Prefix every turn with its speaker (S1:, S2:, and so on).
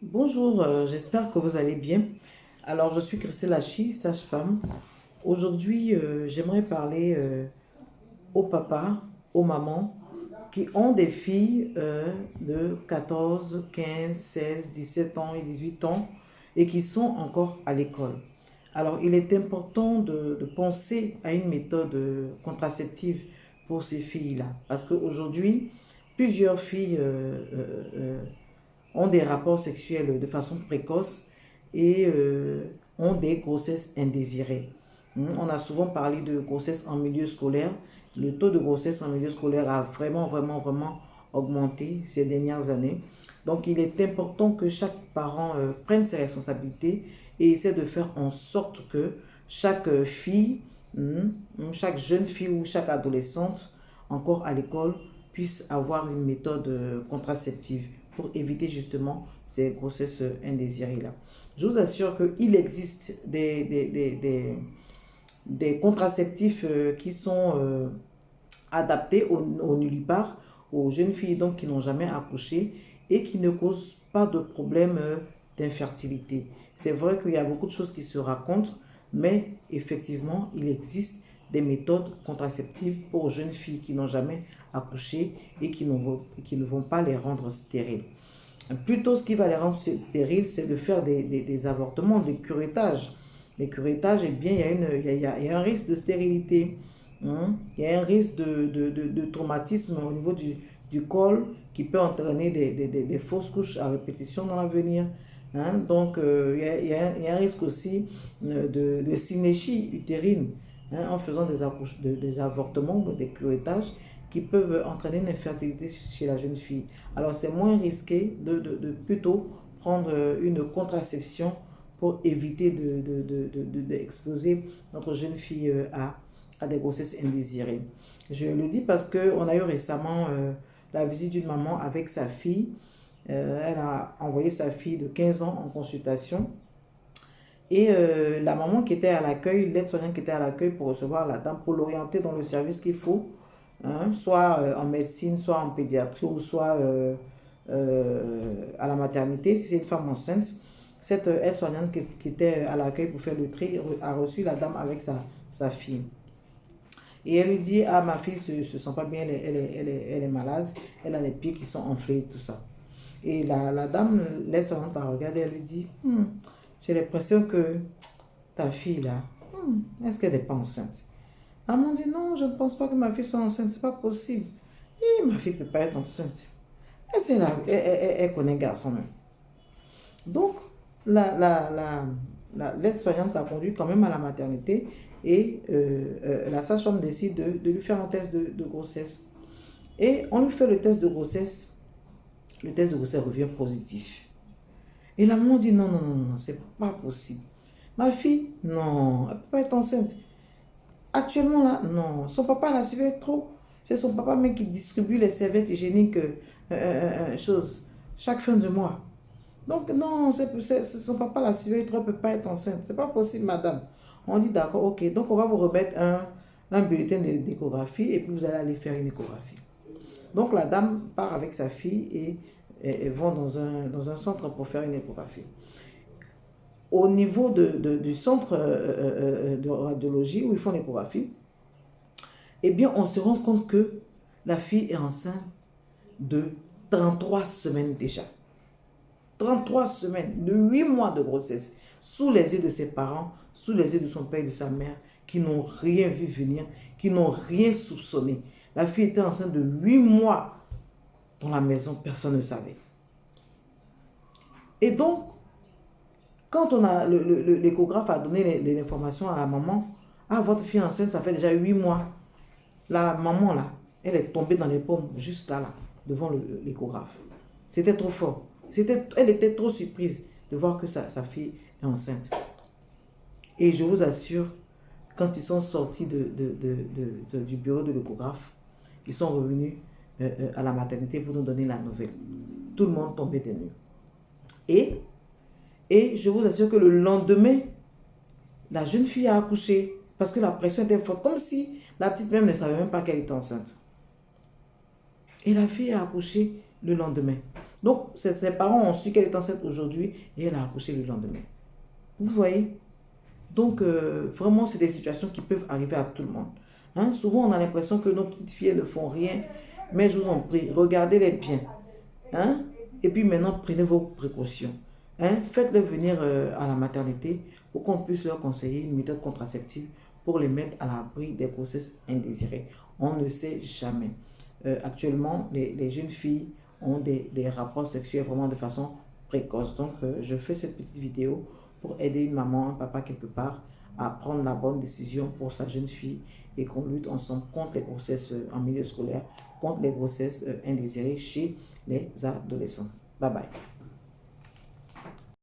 S1: Bonjour, j'espère que vous allez bien. Alors, je suis Christelle Hachi, sage-femme. Aujourd'hui, j'aimerais parler aux papas, aux mamans qui ont des filles de 14, 15, 16, 17 ans et 18 ans et qui sont encore à l'école. Alors, il est important de penser à une méthode contraceptive pour ces filles-là parce qu'aujourd'hui, plusieurs filles ont des rapports sexuels de façon précoce et ont des grossesses indésirées. On a souvent parlé de grossesse en milieu scolaire. Le taux de grossesse en milieu scolaire a vraiment augmenté ces dernières années. Donc, il est important que chaque parent prenne ses responsabilités et essaie de faire en sorte que chaque fille, chaque jeune fille ou chaque adolescente encore à l'école puisse avoir une méthode contraceptive pour éviter justement ces grossesses indésirées-là. Je vous assure qu'il existe des contraceptifs qui sont adaptés au nullipare, aux jeunes filles donc qui n'ont jamais accouché et qui ne causent pas de problème d'infertilité. C'est vrai qu'il y a beaucoup de choses qui se racontent, mais effectivement, il existe des méthodes contraceptives pour jeunes filles qui n'ont jamais accouché et qui ne vont pas les rendre stériles. Plutôt, ce qui va les rendre stériles, c'est de faire des avortements, des curettages. Les curettages, eh bien, il y a un risque de stérilité. Il y a un risque de traumatisme au niveau du col qui peut entraîner des fausses couches à répétition dans l'avenir. Donc, il y a un risque aussi de synéchie utérine en faisant des avortements, des curettages qui peuvent entraîner une infertilité chez la jeune fille. Alors, c'est moins risqué de plutôt prendre une contraception pour éviter d'exposer notre jeune fille à des grossesses indésirées. Je le dis parce qu'on a eu récemment la visite d'une maman avec sa fille. Elle a envoyé sa fille de 15 ans en consultation. Et la maman qui était à l'accueil, l'aide-soignante qui était à l'accueil pour recevoir la dame, pour l'orienter dans le service qu'il faut, soit en médecine, soit en pédiatrie, ou soit à la maternité, si c'est une femme enceinte. Cette aide-soignante qui était à l'accueil pour faire le tri a reçu la dame avec sa fille. Et elle lui dit, ah, ma fille se sent pas bien, elle est malade, elle a les pieds qui sont enflés, tout ça. Et la dame, l'aide-soignante a regardé, elle lui dit, j'ai l'impression que ta fille là, est-ce qu'elle n'est pas enceinte? Maman dit, non, je ne pense pas que ma fille soit enceinte, c'est pas possible. Et ma fille ne peut pas être enceinte. Elle connaît le garçon même. Donc, l'aide-soignante l'a conduit quand même à la maternité et la sage-femme décide de lui faire un test de grossesse. Et on lui fait le test de grossesse revient positif. Et la maman dit non, non, non, non, c'est pas possible. Ma fille, non, elle ne peut pas être enceinte. Actuellement là, non, son papa la suivait trop. C'est son papa même qui distribue les serviettes hygiéniques, chose, chaque fin de mois. Donc non, son papa la suivait trop, elle ne peut pas être enceinte. C'est pas possible, madame. On dit d'accord, ok, donc on va vous remettre un bulletin d'échographie et puis vous allez aller faire une échographie. Donc la dame part avec sa fille et vont dans un centre pour faire une échographie. Au niveau du centre de radiologie où ils font l'échographie, eh bien, on se rend compte que la fille est enceinte de 33 semaines déjà. 33 semaines, de 8 mois de grossesse, sous les yeux de ses parents, sous les yeux de son père et de sa mère, qui n'ont rien vu venir, qui n'ont rien soupçonné. La fille était enceinte de 8 mois dans la maison, personne ne savait. Et donc, quand l'échographe a donné l'information à la maman, ah, votre fille enceinte, ça fait déjà 8 mois. La maman, là, elle est tombée dans les pommes, juste là, devant l'échographe. C'était trop fort. Elle était trop surprise de voir que sa fille est enceinte. Et je vous assure, quand ils sont sortis du bureau de l'échographe, ils sont revenus à la maternité pour nous donner la nouvelle. Tout le monde tombait des nues. Et je vous assure que le lendemain, la jeune fille a accouché parce que la pression était forte, comme si la petite même ne savait même pas qu'elle était enceinte. Et la fille a accouché le lendemain. Donc, ses parents ont su qu'elle est enceinte aujourd'hui et elle a accouché le lendemain. Vous voyez? Donc, vraiment, c'est des situations qui peuvent arriver à tout le monde. Hein? Souvent, on a l'impression que nos petites filles ne font rien, mais je vous en prie, regardez-les bien. Hein? Et puis maintenant, prenez vos précautions. Hein? Faites-les venir à la maternité pour qu'on puisse leur conseiller une méthode contraceptive pour les mettre à l'abri des grossesses indésirées. On ne sait jamais. Actuellement, les jeunes filles ont des rapports sexuels vraiment de façon précoce. Donc, je fais cette petite vidéo pour aider une maman, un papa quelque part à prendre la bonne décision pour sa jeune fille et qu'on lutte ensemble contre les grossesses en milieu scolaire, contre les grossesses indésirées chez les adolescents. Bye bye.